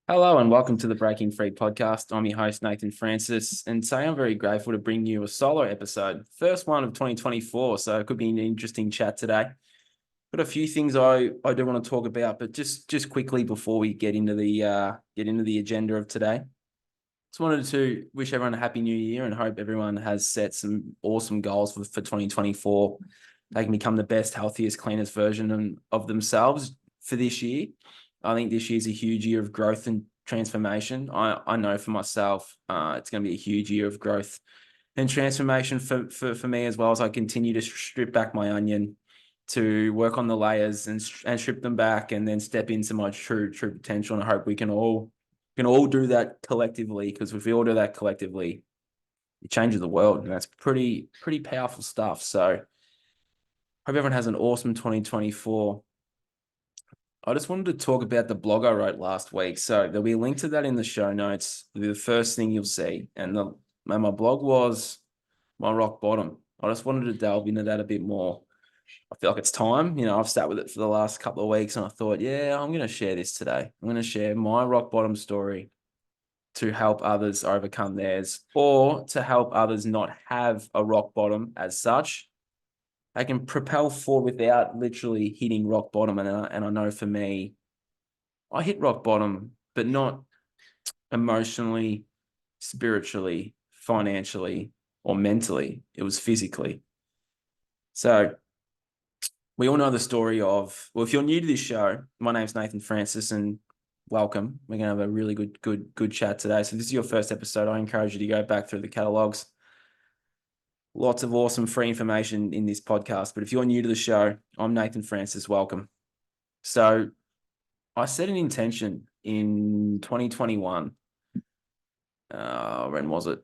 Hello and welcome to the Breaking Free podcast. I'm your host, Nathan Francis, and today I'm very grateful to bring you a solo episode, first one of 2024. So it could be an interesting chat today. Got a few things I do want to talk about, but just quickly before we get into the agenda of today, just wanted to wish everyone a happy new year and hope everyone has set some awesome goals for 2024. They can become the best, healthiest, cleanest version of themselves for this year. I think this year is a huge year of growth and transformation. I know for myself, it's going to be a huge year of growth and transformation for me as well as I continue to strip back my onion to work on the layers and strip them back and then step into my true potential. And I hope we can all do that collectively, because if we all do that collectively, it changes the world. And that's pretty powerful stuff. So hope everyone has an awesome 2024. I just wanted to talk about the blog I wrote last week. So there'll be a link to that in the show notes. It'll be the first thing you'll see. And my blog was my rock bottom. I just wanted to delve into that a bit more. I feel like it's time. I've sat with it for the last couple of weeks and I thought, yeah, I'm going to share this today. I'm going to share my rock bottom story to help others overcome theirs, or to help others not have a rock bottom as such. They can propel forward without literally hitting rock bottom. And I know for me, I hit rock bottom, but not emotionally, spiritually, financially, or mentally. It was physically. So we all know the story of, well, if you're new to this show, my name's Nathan Francis and welcome. We're going to have a really good chat today. So this is your first episode. I encourage you to go back through the catalogs. Lots of awesome free information in this podcast. But if you're new to the show, I'm Nathan Francis. Welcome. So I set an intention in 2021. When was it?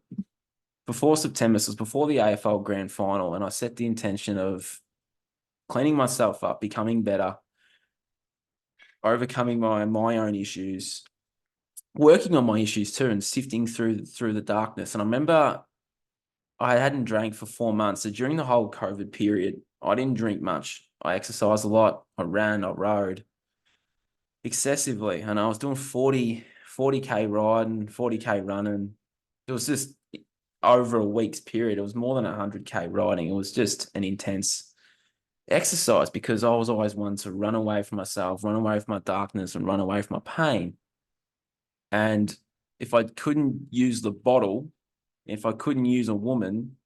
Before September. So it was before the AFL Grand Final. And I set the intention of cleaning myself up, becoming better, overcoming my own issues, working on my issues too, and sifting through the darkness. And I remember I hadn't drank for 4 months. So during the whole COVID period, I didn't drink much. I exercised a lot. I ran, I rode excessively. And I was doing 40K riding, 40K running. It was just over a week's period. It was more than 100K riding. It was just an intense exercise because I was always one to run away from myself, run away from my darkness, and run away from my pain. And if I couldn't use the bottle, if I couldn't use a woman,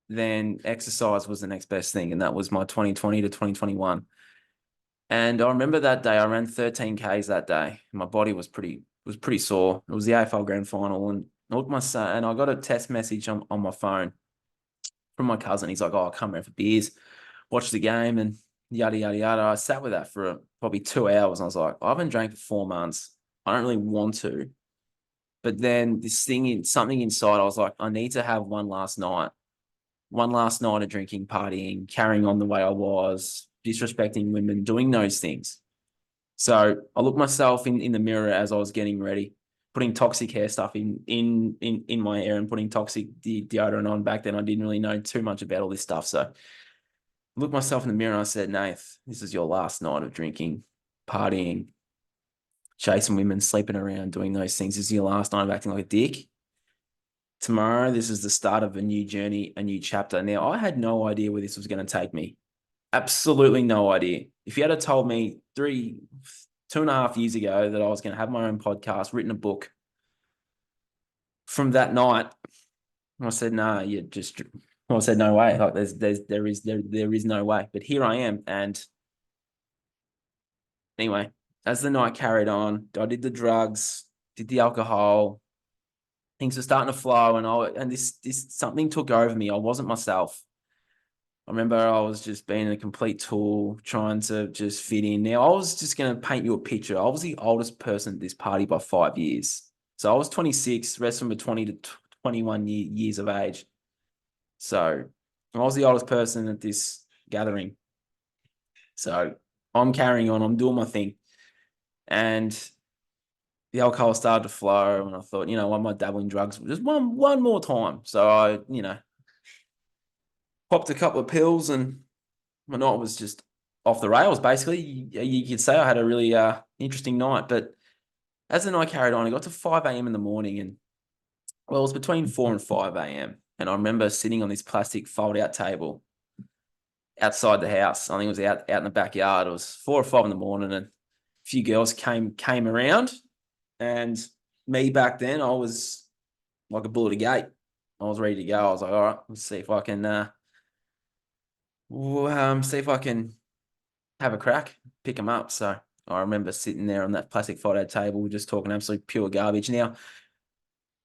then exercise was the next best thing. And that was my 2020 to 2021. And I remember that day, I ran 13 Ks that day. My body was pretty sore. It was the AFL Grand Final. And I looked my son, and I got a text message on my phone from my cousin. He's like, "Oh, I'll come around for beers, watch the game," and yada, yada, yada. I sat with that for probably 2 hours. And I was like, I haven't drank for 4 months. I don't really want to. But then something inside, I was like, I need to have one last night of drinking, partying, carrying on the way I was, disrespecting women, doing those things. So I looked myself in the mirror as I was getting ready, putting toxic hair stuff in my hair and putting toxic deodorant on. Back then, I didn't really know too much about all this stuff. So I looked myself in the mirror and I said, Nath, this is your last night of drinking, partying, chasing women, sleeping around, doing those things. This is your last night of acting like a dick. Tomorrow, this is the start of a new journey, a new chapter. Now, I had no idea where this was going to take me. Absolutely no idea. If you had told me 2.5 years ago that I was going to have my own podcast, written a book from that night, I said, "Nah, I said, no way. Like there is no way." But here I am. And anyway, as the night carried on, I did the drugs, did the alcohol. Things were starting to flow, and this something took over me. I wasn't myself. I remember I was just being a complete tool, trying to just fit in. Now, I was just going to paint you a picture. I was the oldest person at this party by 5 years. So I was 26, the rest of them were 20 to 21 years of age. So I was the oldest person at this gathering. So I'm carrying on, I'm doing my thing. And the alcohol started to flow, and I thought, I might dabble in drugs just one more time. So I, popped a couple of pills, and my night was just off the rails. Basically, you could say I had a really interesting night. But as the night carried on, it got to 5 a.m. in the morning, and well, it was between 4 and 5 a.m. And I remember sitting on this plastic fold-out table outside the house. I think it was out in the backyard. It was 4 or 5 in the morning, and a few girls came around, and me back then, I was like a bull at a gate. I was ready to go. I was like, all right, let's see if I can have a crack, pick them up. So I remember sitting there on that plastic fold-out table, just talking absolute pure garbage. Now,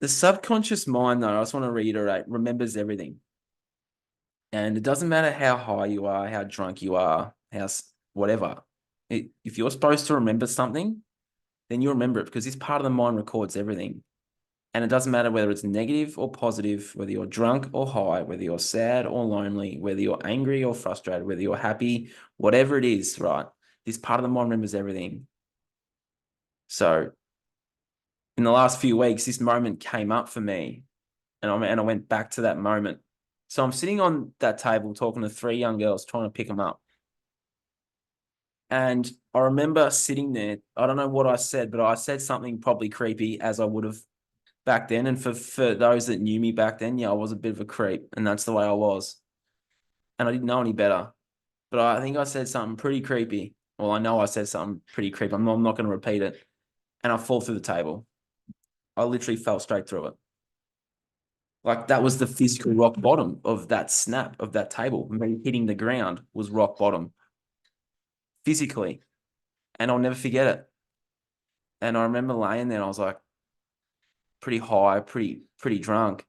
the subconscious mind, though, I just want to reiterate, remembers everything. And it doesn't matter how high you are, how drunk you are, whatever. If you're supposed to remember something, then you remember it, because this part of the mind records everything. And it doesn't matter whether it's negative or positive, whether you're drunk or high, whether you're sad or lonely, whether you're angry or frustrated, whether you're happy, whatever it is, right? This part of the mind remembers everything. So in the last few weeks, this moment came up for me, and I went back to that moment. So I'm sitting on that table talking to 3 young girls, trying to pick them up. And I remember sitting there. I don't know what I said, but I said something probably creepy, as I would have back then. And for those that knew me back then, yeah, I was a bit of a creep, and that's the way I was. And I didn't know any better. But I think I said something pretty creepy. Well, I know I said something pretty creepy. I'm not going to repeat it. And I fall through the table. I literally fell straight through it. Like, that was the physical rock bottom of that snap of that table. Me hitting the ground was rock bottom physically. And I'll never forget it. And I remember laying there, and I was like pretty high, pretty drunk.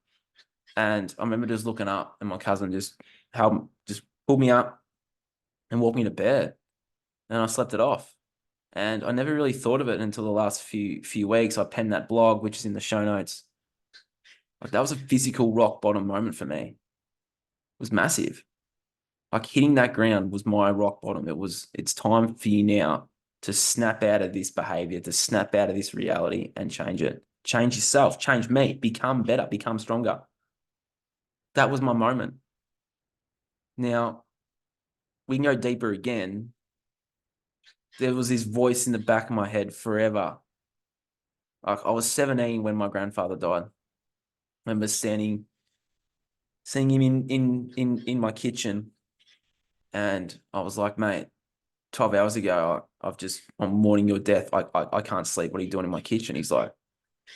And I remember just looking up, and my cousin just pulled me up and walked me to bed. And I slept it off. And I never really thought of it until the last few weeks. I penned that blog, which is in the show notes. Like, that was a physical rock bottom moment for me. It was massive. Like, hitting that ground was my rock bottom. It's time for you now to snap out of this behavior, to snap out of this reality and change it. Change yourself, change me, become better, become stronger. That was my moment. Now, we can go deeper again. There was this voice in the back of my head forever. Like, I was 17 when my grandfather died. I remember seeing him in my kitchen, and I was like, mate, 12 hours ago, I'm mourning your death. I can't sleep. What are you doing in my kitchen? He's like,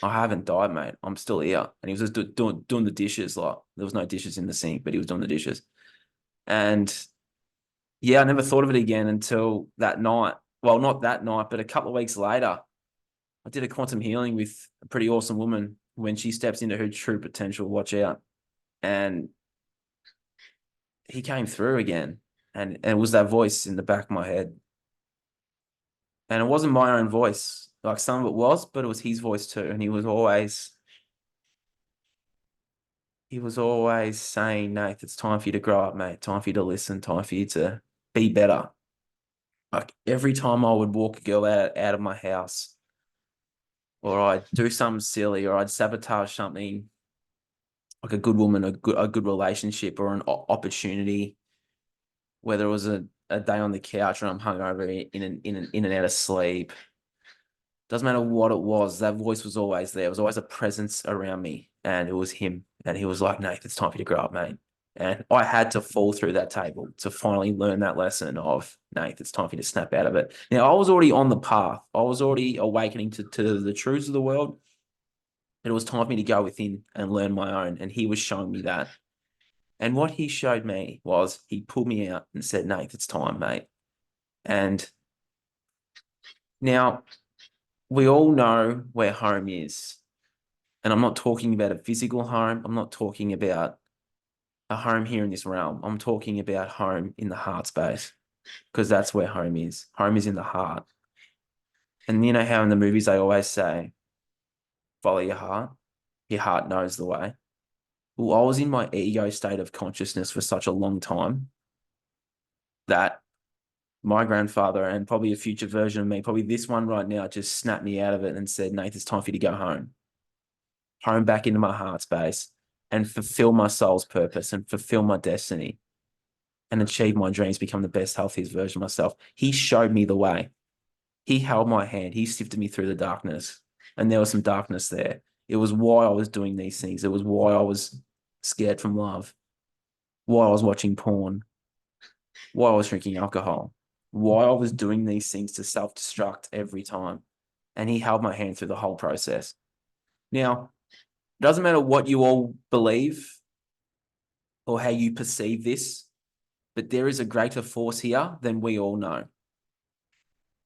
I haven't died, mate. I'm still here. And he was just doing the dishes. Like, there was no dishes in the sink, but he was doing the dishes. And yeah, I never thought of it again until that night. Well, not that night, but a couple of weeks later, I did a quantum healing with a pretty awesome woman. When she steps into her true potential, watch out. And he came through again. And it was that voice in the back of my head. And it wasn't my own voice. Like, some of it was, but it was his voice too. And he was always saying, Nath, it's time for you to grow up, mate. Time for you to listen. Time for you to be better. Like, every time I would walk a girl out of my house, or I'd do something silly, or I'd sabotage something, like a good woman, a good relationship, or an opportunity, whether it was a day on the couch and I'm hungover in and out of sleep. Doesn't matter what it was, that voice was always there. It was always a presence around me, and it was him. And he was like, Nate, it's time for you to grow up, mate. And I had to fall through that table to finally learn that lesson of, Nate, it's time for you to snap out of it. Now, I was already on the path. I was already awakening to the truths of the world. It was time for me to go within and learn my own. And he was showing me that. And what he showed me was, he pulled me out and said, Nate, it's time, mate. And now we all know where home is. And I'm not talking about a physical home. I'm not talking about a home here in this realm. I'm talking about home in the heart space, because that's where home is. Home is in the heart. And you know how in the movies they always say, follow your heart. Your heart knows the way. Well, I was in my ego state of consciousness for such a long time that my grandfather, and probably a future version of me, probably this one right now, just snapped me out of it and said, Nate, it's time for you to go home. Home, back into my heart space, and fulfill my soul's purpose and fulfill my destiny and achieve my dreams, become the best, healthiest version of myself. He showed me the way. He held my hand. He sifted me through the darkness. And there was some darkness there. It was why I was doing these things. It was why I was scared from love, why I was watching porn, why I was drinking alcohol, why I was doing these things to self-destruct every time. And he held my hand through the whole process. Now, it doesn't matter what you all believe or how you perceive this, but there is a greater force here than we all know.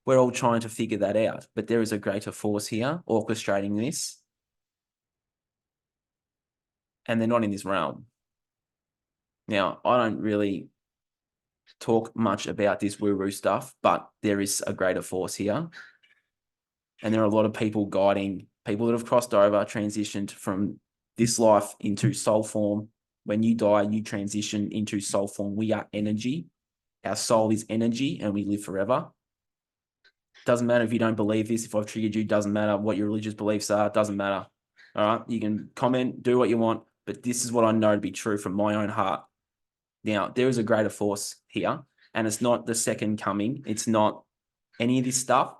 We're all trying to figure that out, but there is a greater force here orchestrating this, and they're not in this realm. Now, I don't really talk much about this woo-woo stuff, but there is a greater force here. And there are a lot of people guiding people that have crossed over, transitioned from this life into soul form. When you die, you transition into soul form. We are energy. Our soul is energy and we live forever. Doesn't matter if you don't believe this. If I've triggered you, doesn't matter what your religious beliefs are. Doesn't matter. All right. You can comment, do what you want, but this is what I know to be true from my own heart. Now, there is a greater force here, and it's not the second coming. It's not any of this stuff.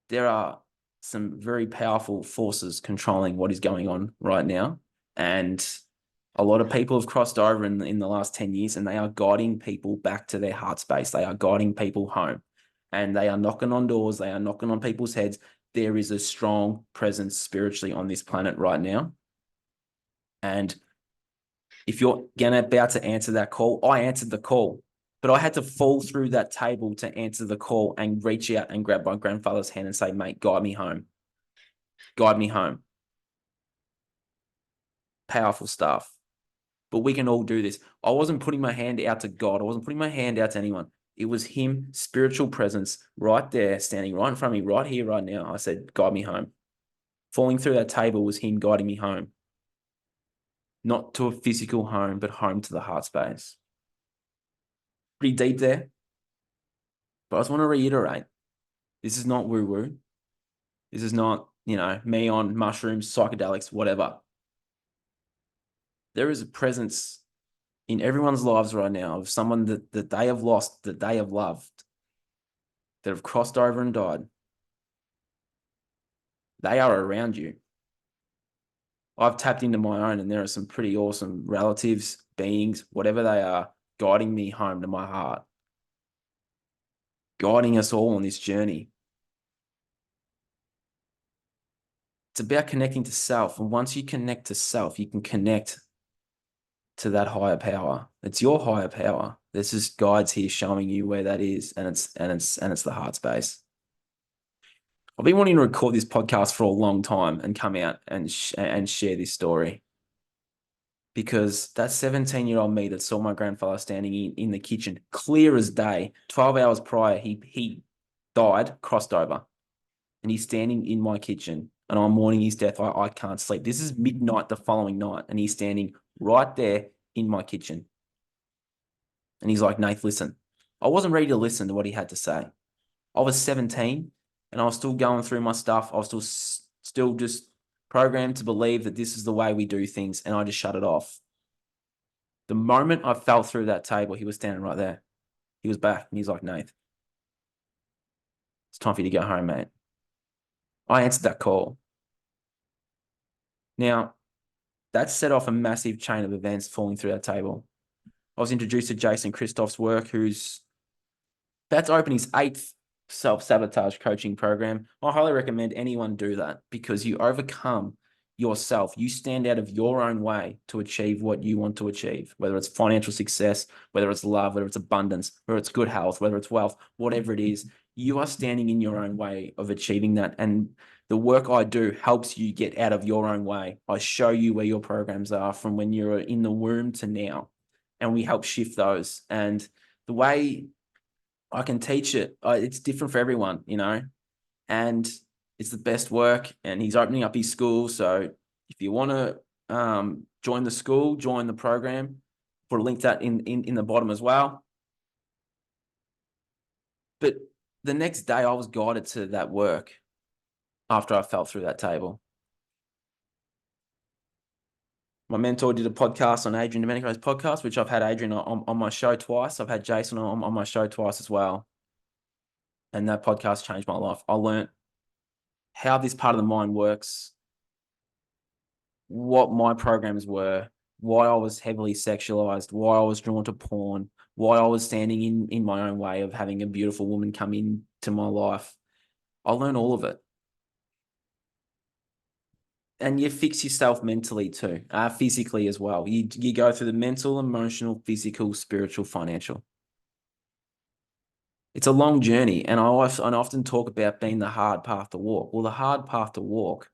There are some very powerful forces controlling what is going on right now. And a lot of people have crossed over in the last 10 years, and they are guiding people back to their heart space. They are guiding people home, and they are knocking on doors. They are knocking on people's heads. There is a strong presence spiritually on this planet right now. And if you're about to answer that call, I answered the call, but I had to fall through that table to answer the call and reach out and grab my grandfather's hand and say, mate, guide me home. Guide me home. Powerful stuff. But we can all do this. I wasn't putting my hand out to God. I wasn't putting my hand out to anyone. It was him, spiritual presence, right there, standing right in front of me, right here, right now. I said, guide me home. Falling through that table was him guiding me home. Not to a physical home, but home to the heart space. Pretty deep there. But I just want to reiterate, this is not woo-woo. This is not, me on mushrooms, psychedelics, whatever. There is a presence in everyone's lives right now of someone that they have lost, that they have loved, that have crossed over and died. They are around you. I've tapped into my own, and there are some pretty awesome relatives, beings, whatever they are, guiding me home to my heart, guiding us all on this journey. It's about connecting to self. And once you connect to self, you can connect to that higher power. It's your higher power. There's just guides here showing you where that is, and it's the heart space. I've been wanting to record this podcast for a long time and come out and share this story, because that 17-year-old me that saw my grandfather standing in the kitchen, clear as day, 12 hours prior, he died, crossed over, and he's standing in my kitchen, and I'm mourning his death. I can't sleep. This is midnight the following night, and he's standing right there in my kitchen. And he's like, Nath, listen. I wasn't ready to listen to what he had to say. I was 17, and I was still going through my stuff. I was still just programmed to believe that this is the way we do things, and I just shut it off. The moment I fell through that table, he was standing right there. He was back, and he's like, Nath, it's time for you to go home, mate. I answered that call. Now, that set off a massive chain of events falling through that table. I was introduced to Jason Christoph's work, who's about to open his 8th self-sabotage coaching program. I highly recommend anyone do that, because you overcome yourself. You stand out of your own way to achieve what you want to achieve, whether it's financial success, whether it's love, whether it's abundance, whether it's good health, whether it's wealth, whatever it is, you are standing in your own way of achieving that. And the work I do helps you get out of your own way. I show you where your programs are from when you're in the womb to now, and we help shift those. And the way I can teach it, it's different for everyone, and it's the best work. And he's opening up his school. So if you want to join the school, join the program, put a link to that in the bottom as well. But the next day I was guided to that work after I fell through that table. My mentor did a podcast on Adrian Domenico's podcast, which I've had Adrian on my show twice. I've had Jason on my show twice as well. And that podcast changed my life. I learned how this part of the mind works, what my programs were, why I was heavily sexualized, why I was drawn to porn, why I was standing in my own way of having a beautiful woman come into my life. I learned all of it. And you fix yourself mentally too, physically as well. You go through the mental, emotional, physical, spiritual, financial. It's a long journey, and I often talk about being the hard path to walk. Well, the hard path to walk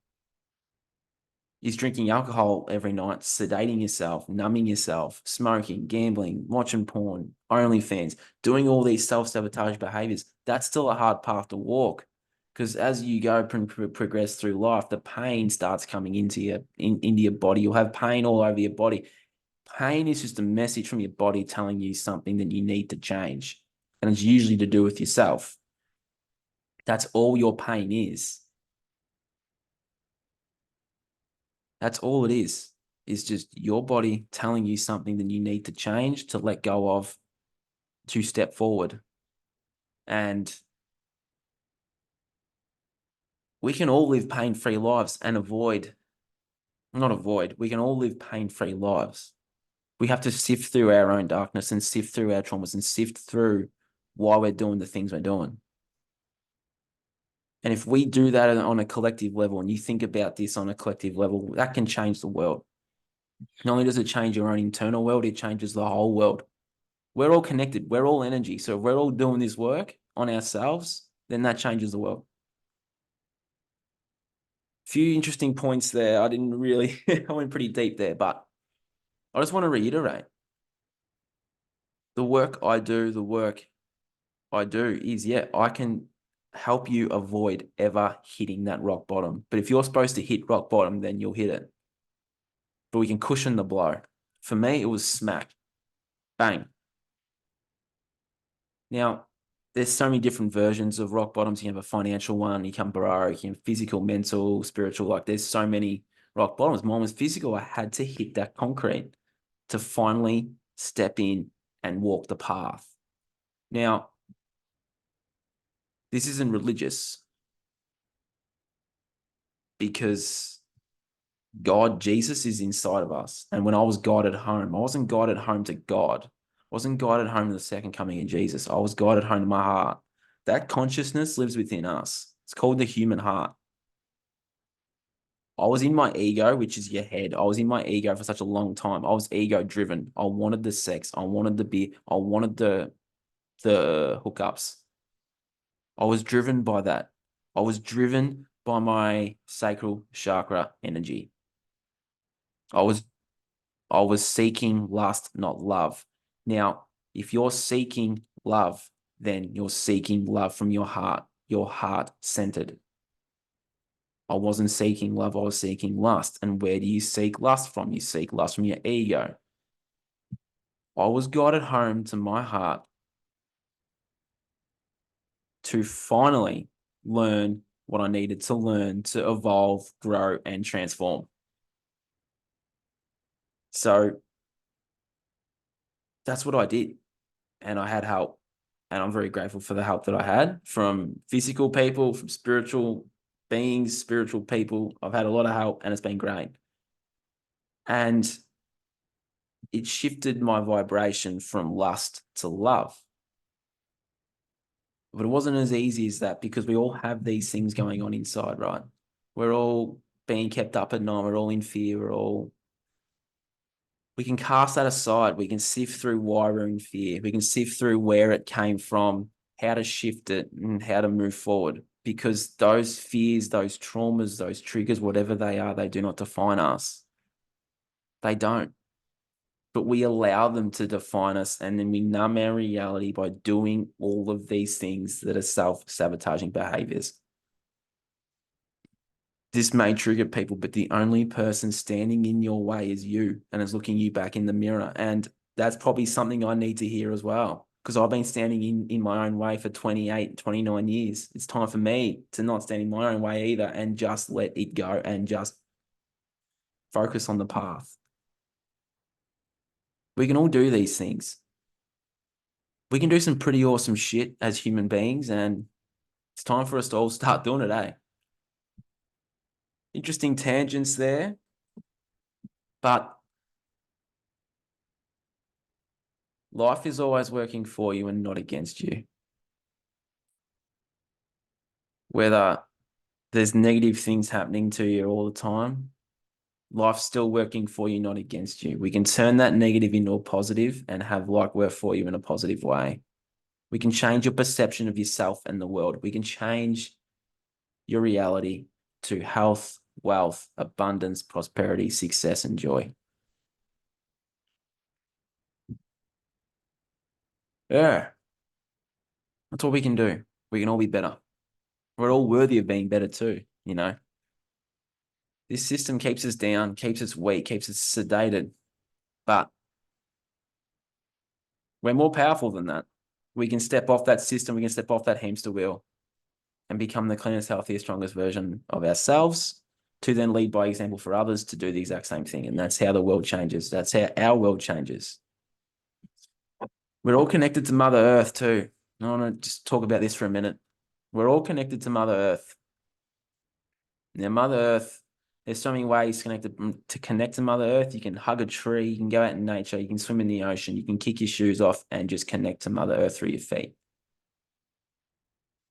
is drinking alcohol every night, sedating yourself, numbing yourself, smoking, gambling, watching porn, OnlyFans, doing all these self-sabotage behaviors. That's still a hard path to walk, because as you go progress through life, the pain starts coming into your body. You'll have pain all over your body. Pain is just a message from your body telling you something that you need to change, and it's usually to do with yourself. That's all your pain is. That's all it is just your body telling you something that you need to change, to let go of, to step forward. And we can all live pain-free lives and we can all live pain-free lives. We have to sift through our own darkness and sift through our traumas and sift through why we're doing the things we're doing. And if we do that on a collective level, and you think about this on a collective level, that can change the world. Not only does it change your own internal world, it changes the whole world. We're all connected. We're all energy. So if we're all doing this work on ourselves, then that changes the world. Few interesting points there. I didn't really, I went pretty deep there, but I just want to reiterate the work I do, is, yeah, I can help you avoid ever hitting that rock bottom. But if you're supposed to hit rock bottom, then you'll hit it. But we can cushion the blow. For me, it was smack, bang. Now, there's so many different versions of rock bottoms. You can have a financial one, you can broke, you can have physical, mental, spiritual. Like there's so many rock bottoms. Mine was physical. I had to hit that concrete to finally step in and walk the path. Now, this isn't religious because God, Jesus is inside of us. And when I was God at home, I wasn't God at home to God. I wasn't God at home to the second coming of Jesus. I was God at home to my heart. That consciousness lives within us. It's called the human heart. I was in my ego, which is your head. I was in my ego for such a long time. I was ego driven. I wanted the sex. I wanted the beer. I wanted the hookups. I was driven by that. I was driven by my sacral chakra energy. I was seeking lust, not love. Now, if you're seeking love, then you're seeking love from your heart centered. I wasn't seeking love, I was seeking lust. And where do you seek lust from? You seek lust from your ego. I was guided home to my heart to finally learn what I needed to learn to evolve, grow, and transform. So that's what I did. And I had help. And I'm very grateful for the help that I had from physical people, from spiritual beings, spiritual people. I've had a lot of help and it's been great. And it shifted my vibration from lust to love. But it wasn't as easy as that because we all have these things going on inside, right? We're all being kept up at night. We're all in fear. We can cast that aside. We can sift through why we're in fear. We can sift through where it came from, how to shift it, and how to move forward. Because those fears, those traumas, those triggers, whatever they are, they do not define us. They don't. But we allow them to define us, and then we numb our reality by doing all of these things that are self-sabotaging behaviors. This may trigger people, but the only person standing in your way is you and is looking you back in the mirror. And that's probably something I need to hear as well, because I've been standing in my own way for 28, 29 years. It's time for me to not stand in my own way either and just let it go and just focus on the path. We can all do these things. We can do some pretty awesome shit as human beings, and it's time for us to all start doing it, eh? Interesting tangents there. But life is always working for you and not against you. Whether there's negative things happening to you all the time, life's still working for you, not against you. We can turn that negative into a positive and have life work for you in a positive way. We can change your perception of yourself and the world. We can change your reality to health, wealth, abundance, prosperity, success, and joy. Yeah. That's what we can do. We can all be better. We're all worthy of being better too, you know. This system keeps us down, keeps us weak, keeps us sedated. But we're more powerful than that. We can step off that system, we can step off that hamster wheel and become the cleanest, healthiest, strongest version of ourselves to then lead by example for others to do the exact same thing. And that's how the world changes. That's how our world changes. We're all connected to Mother Earth too. I want to just talk about this for a minute. We're all connected to Mother Earth. Now, Mother Earth, there's so many ways to connect to Mother Earth. You can hug a tree, you can go out in nature, you can swim in the ocean, you can kick your shoes off and just connect to Mother Earth through your feet.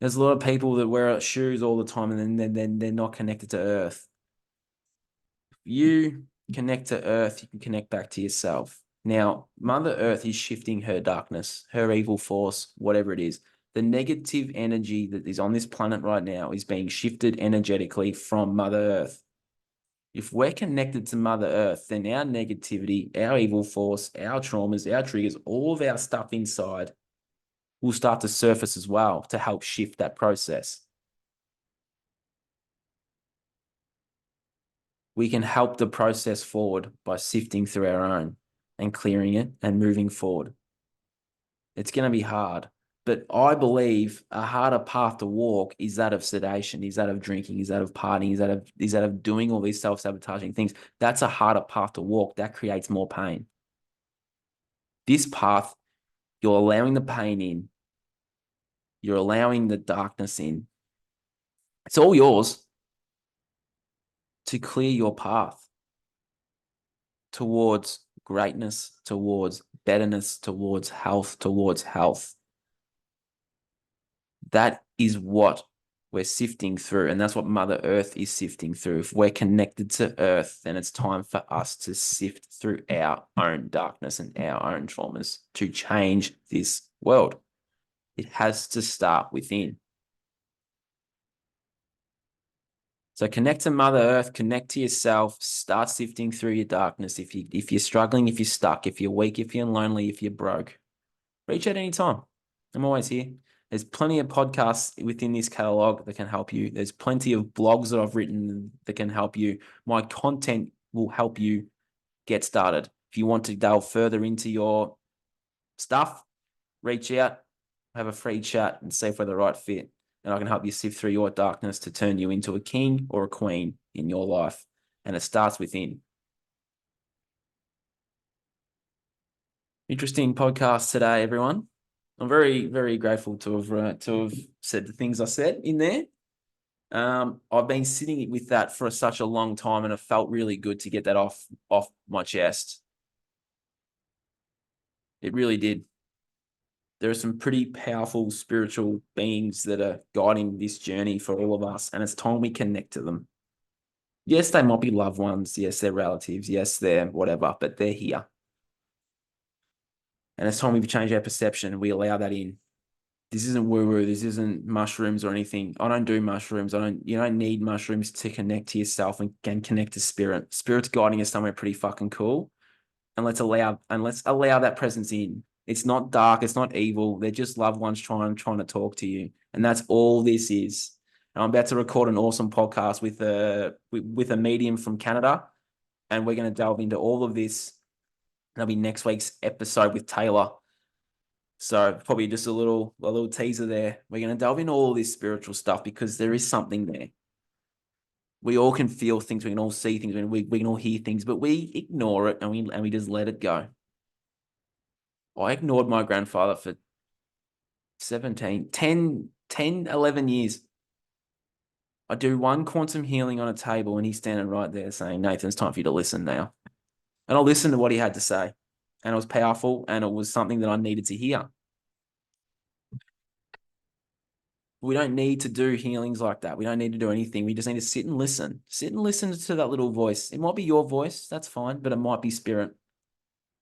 There's a lot of people that wear shoes all the time and then they're not connected to Earth. If you connect to Earth, you can connect back to yourself. Now, Mother Earth is shifting her darkness, her evil force, whatever it is. The negative energy that is on this planet right now is being shifted energetically from Mother Earth. If we're connected to Mother Earth, then our negativity, our evil force, our traumas, our triggers, all of our stuff inside will start to surface as well to help shift that process. We can help the process forward by sifting through our own and clearing it and moving forward. It's going to be hard, but I believe a harder path to walk is that of sedation, is that of drinking, is that of partying, is that of doing all these self-sabotaging things. That's a harder path to walk. That creates more pain. This path, you're allowing the pain in. You're allowing the darkness in. It's all yours to clear your path towards greatness, towards betterness, towards health, towards health. That is what we're sifting through. And that's what Mother Earth is sifting through. If we're connected to Earth, then it's time for us to sift through our own darkness and our own traumas to change this world. It has to start within. So connect to Mother Earth, connect to yourself, start sifting through your darkness. If you're struggling, if you're stuck, if you're weak, if you're lonely, if you're broke, reach out anytime. I'm always here. There's plenty of podcasts within this catalog that can help you. There's plenty of blogs that I've written that can help you. My content will help you get started. If you want to delve further into your stuff, reach out, have a free chat and see if we're the right fit. And I can help you sift through your darkness to turn you into a king or a queen in your life. And it starts within. Interesting podcast today, everyone. I'm very, very grateful to have said the things I said in there. I've been sitting with that for such a long time, and it felt really good to get that off my chest. It really did. There are some pretty powerful spiritual beings that are guiding this journey for all of us, and it's time we connect to them. Yes, they might be loved ones. Yes, they're relatives. Yes, they're whatever, but they're here. And it's time we change our perception and we allow that in. This isn't woo-woo. This isn't mushrooms or anything. I don't do mushrooms. You don't need mushrooms to connect to yourself and connect to spirit. Spirit's guiding us somewhere pretty fucking cool. And let's allow that presence in. It's not dark. It's not evil. They're just loved ones trying to talk to you. And that's all this is. And I'm about to record an awesome podcast with a medium from Canada. And we're going to delve into all of this. That'll be next week's episode with Taylor. So probably just a little teaser there. We're going to delve into all this spiritual stuff because there is something there. We all can feel things. We can all see things. We can all hear things, but we ignore it and we just let it go. I ignored my grandfather for 11 years. I do one quantum healing on a table and he's standing right there saying, Nathan, it's time for you to listen now. And I listened to what he had to say. And it was powerful and it was something that I needed to hear. We don't need to do healings like that. We don't need to do anything. We just need to sit and listen. Sit and listen to that little voice. It might be your voice. That's fine. But it might be spirit.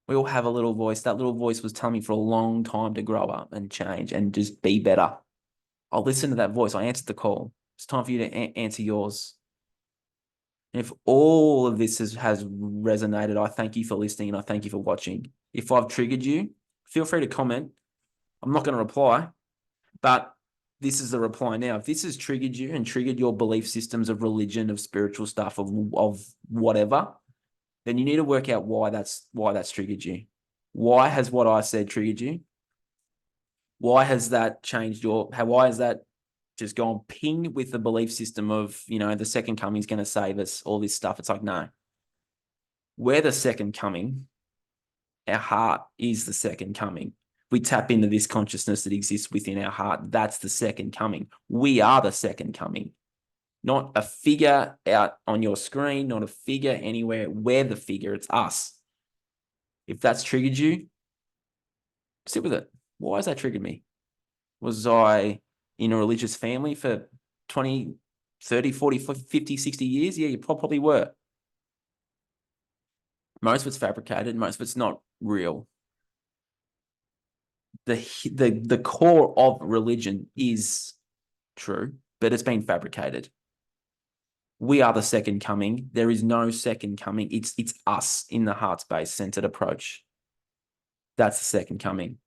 We all have a little voice. That little voice was telling me for a long time to grow up and change and just be better. I'll listen to that voice. I answered the call. It's time for you to answer yours. And if all of this has resonated, I thank you for listening and I thank you for watching. If I've triggered you, feel free to comment. I'm not going to reply, but this is the reply now. If this has triggered you and triggered your belief systems of religion, of spiritual stuff, of whatever, then you need to work out why that's triggered you. Why has what I said triggered you? Why has that changed why has that just gone ping with the belief system of, the second coming is going to save us, all this stuff? It's like, no. We're the second coming. Our heart is the second coming. We tap into this consciousness that exists within our heart. That's the second coming. We are the second coming. Not a figure out on your screen, not a figure anywhere. We're the figure. It's us. If that's triggered you, sit with it. Why has that triggered me? Was I in a religious family for 20, 30, 40, 50, 60 years? Yeah, you probably were. Most of it's fabricated. Most of it's not real. The core of religion is true, but it's been fabricated. We are the second coming. There is no second coming. It's us in the heart space centered approach. That's the second coming.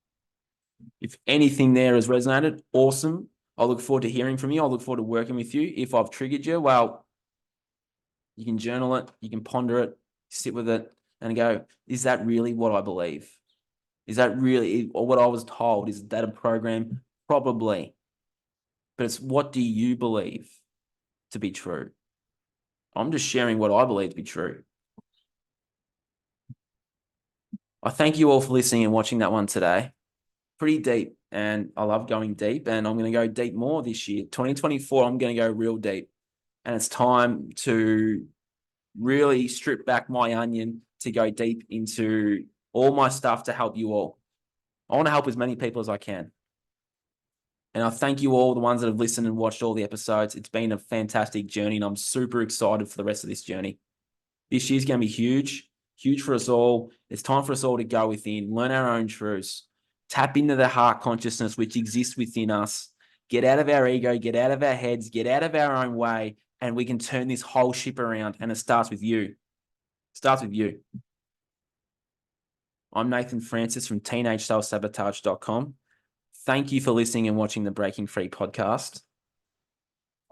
If anything there has resonated, awesome. I look forward to hearing from you. I look forward to working with you. If I've triggered you, well, you can journal it, you can ponder it, sit with it and go, is that really what I believe? Is that really or what I was told? Is that a program? Probably. But it's what do you believe to be true? I'm just sharing what I believe to be true. I thank you all for listening and watching that one today. Pretty deep, and I love going deep, and I'm going to go deep more this year. 2024, I'm going to go real deep, and it's time to really strip back my onion to go deep into all my stuff to help you all. I want to help as many people as I can. And I thank you all, the ones that have listened and watched all the episodes. It's been a fantastic journey, and I'm super excited for the rest of this journey. This year's going to be huge, huge for us all. It's time for us all to go within, learn our own truths, tap into the heart consciousness which exists within us, get out of our ego, get out of our heads, get out of our own way, and we can turn this whole ship around. And it starts with you. It starts with you. I'm Nathan Francis from teenageselfsabotage.com. Thank you for listening and watching the Breaking Free podcast.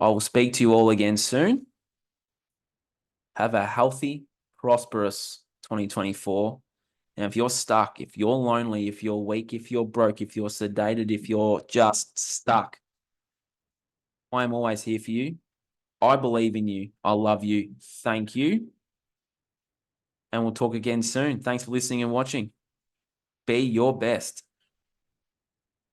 I will speak to you all again soon. Have a healthy, prosperous 2024. And if you're stuck, if you're lonely, if you're weak, if you're broke, if you're sedated, if you're just stuck, I am always here for you. I believe in you. I love you. Thank you. And we'll talk again soon. Thanks for listening and watching. Be your best.